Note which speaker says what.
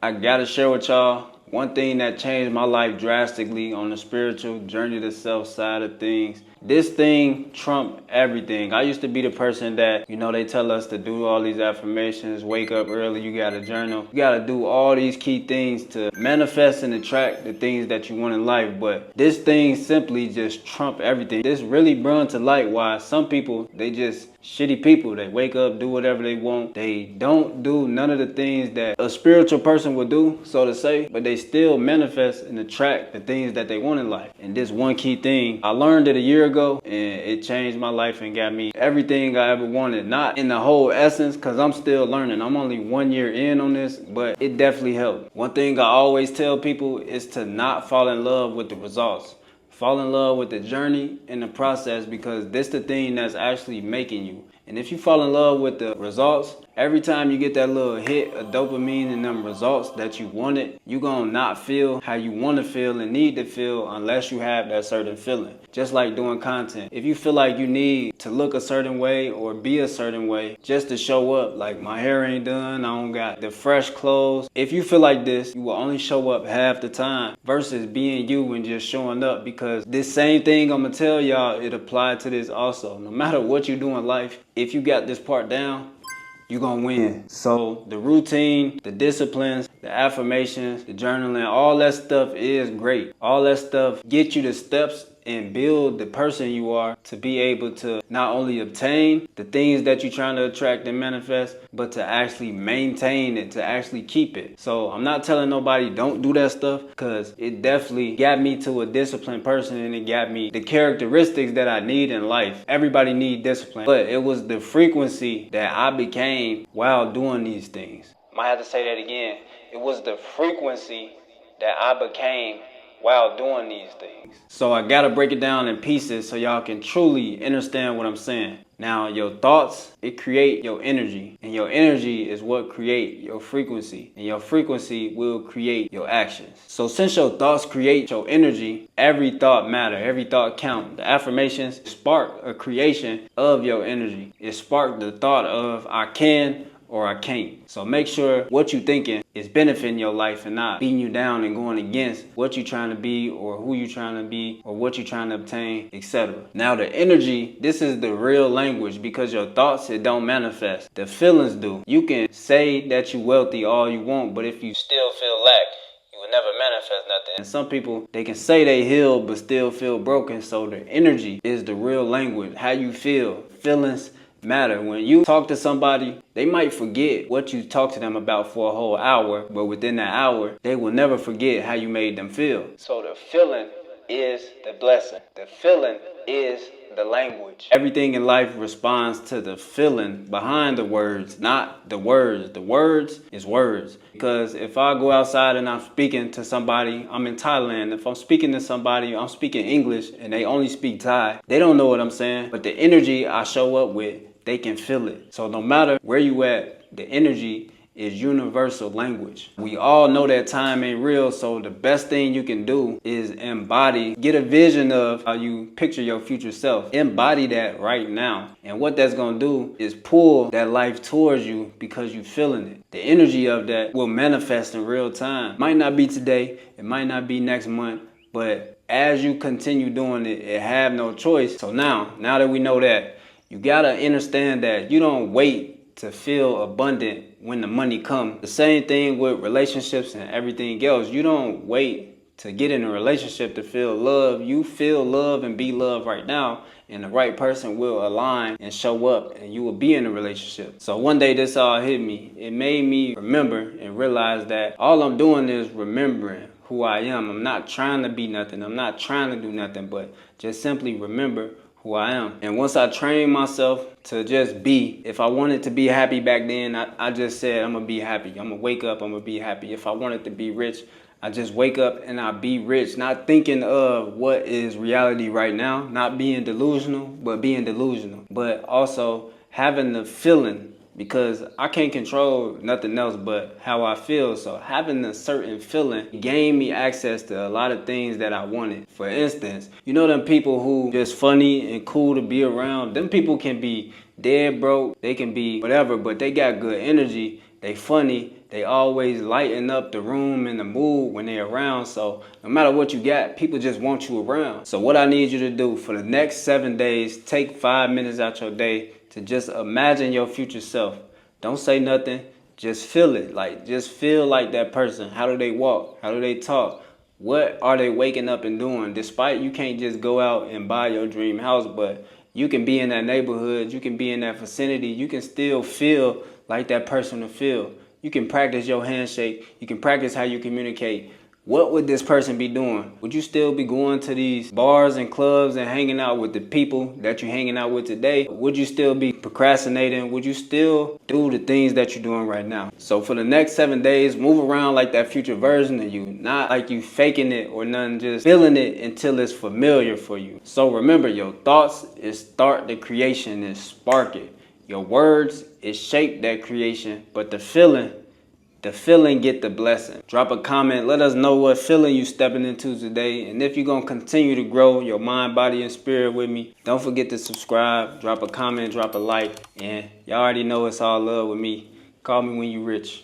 Speaker 1: I gotta share with y'all one thing that changed my life drastically on the spiritual journey to self side of things. This thing trumped everything. I used to be the person that, they tell us to do all these affirmations, wake up early, you gotta journal. You gotta do all these key things to manifest and attract the things that you want in life. But this thing simply just trumped everything. This really brought to light why some people, they just shitty people. They wake up, do whatever they want. They don't do none of the things that a spiritual person would do, so to say, but they still manifest and attract the things that they want in life. And this one key thing, I learned it a year ago, and it changed my life and got me everything I ever wanted. Not in the whole essence, because I'm still learning. I'm only 1 year in on this, but it definitely helped. One thing I always tell people is to not fall in love with the results. Fall in love with the journey and the process, because this the thing that's actually making you. And if you fall in love with the results, every time you get that little hit of dopamine and them results that you wanted, you're gonna not feel how you want to feel and need to feel unless you have that certain feeling. Just like doing content. If you feel like you need to look a certain way or be a certain way just to show up, like my hair ain't done, I don't got the fresh clothes. If you feel like this, you will only show up half the time versus being you and just showing up, because this same thing I'm gonna tell y'all, it applied to this also. No matter what you do in life, if you got this part down, you're gonna win. So the routine, the disciplines, the affirmations, the journaling, all that stuff is great. All that stuff get you the steps and build the person you are to be able to not only obtain the things that you're trying to attract and manifest, but to actually maintain it, to actually keep it. So I'm not telling nobody don't do that stuff, because it definitely got me to a disciplined person, and it got me the characteristics that I need in life. Everybody need discipline, but it was the frequency that I became while doing these things. Might have to say that again. It was the frequency that I became while doing these things. So I gotta break it down in pieces so y'all can truly understand what I'm saying. Now, your thoughts, it create your energy, and your energy is what create your frequency, and your frequency will create your actions. So since your thoughts create your energy, every thought matter, every thought count. The affirmations spark a creation of your energy. It sparked the thought of I can or I can't. So make sure what you're thinking is benefiting your life and not beating you down and going against what you're trying to be or who you're trying to be or what you're trying to obtain, etc. Now the energy, this is the real language, because your thoughts, it don't manifest. The feelings do. You can say that you're wealthy all you want, but if you still feel lack, you will never manifest nothing. And some people, they can say they healed but still feel broken. So the energy is the real language. How you feel, feelings matter. When you talk to somebody, they might forget what you talked to them about for a whole hour, but within that hour, they will never forget how you made them feel. So the feeling is the blessing. The feeling is the language. Everything in life responds to the feeling behind the words, not the words. The words is words. Because if I go outside and I'm speaking to somebody, I'm in Thailand. If I'm speaking to somebody, I'm speaking English and they only speak Thai, they don't know what I'm saying. But the energy I show up with, they can feel it. So no matter where you at, the energy is universal language. We all know that time ain't real, so the best thing you can do is embody. Get a vision of how you picture your future self. Embody that right now. And what that's gonna do is pull that life towards you because you're feeling it. The energy of that will manifest in real time. Might not be today, it might not be next month, but as you continue doing it, it have no choice. So now that we know that, you gotta understand that you don't wait to feel abundant when the money comes. The same thing with relationships and everything else. You don't wait to get in a relationship to feel love. You feel love and be loved right now, and the right person will align and show up, and you will be in a relationship. So one day this all hit me. It made me remember and realize that all I'm doing is remembering who I am. I'm not trying to be nothing. I'm not trying to do nothing, but just simply remember who I am. And once I trained myself to just be, if I wanted to be happy back then, I just said I'm gonna be happy. I'm gonna wake up, I'm gonna be happy. If I wanted to be rich, I just wake up and I be rich. Not thinking of what is reality right now, not being delusional, but being delusional. But also having the feeling, because I can't control nothing else but how I feel. So having a certain feeling gave me access to a lot of things that I wanted. For instance, you know them people who just funny and cool to be around? Them people can be dead broke, they can be whatever, but they got good energy, they funny, They always lighten up the room and the mood when they're around. So no matter what you got, people just want you around. So what I need you to do for the next 7 days, take 5 minutes out your day to just imagine your future self. Don't say nothing. Just feel it. Like, just feel like that person. How do they walk? How do they talk? What are they waking up and doing? Despite you can't just go out and buy your dream house, but you can be in that neighborhood. You can be in that vicinity. You can still feel like that person to feel. You can practice your handshake. You can practice how you communicate. What would this person be doing? Would you still be going to these bars and clubs and hanging out with the people that you're hanging out with today? Would you still be procrastinating? Would you still do the things that you're doing right now? So for the next 7 days, move around like that future version of you. Not like you faking it or nothing, just feeling it until it's familiar for you. So remember, your thoughts is start the creation and spark it. Your words is shape that creation, but the feeling get the blessing. Drop a comment. Let us know what feeling you stepping into today. And if you're going to continue to grow your mind, body, and spirit with me, don't forget to subscribe, drop a comment, drop a like. And y'all already know it's all love with me. Call me when you rich.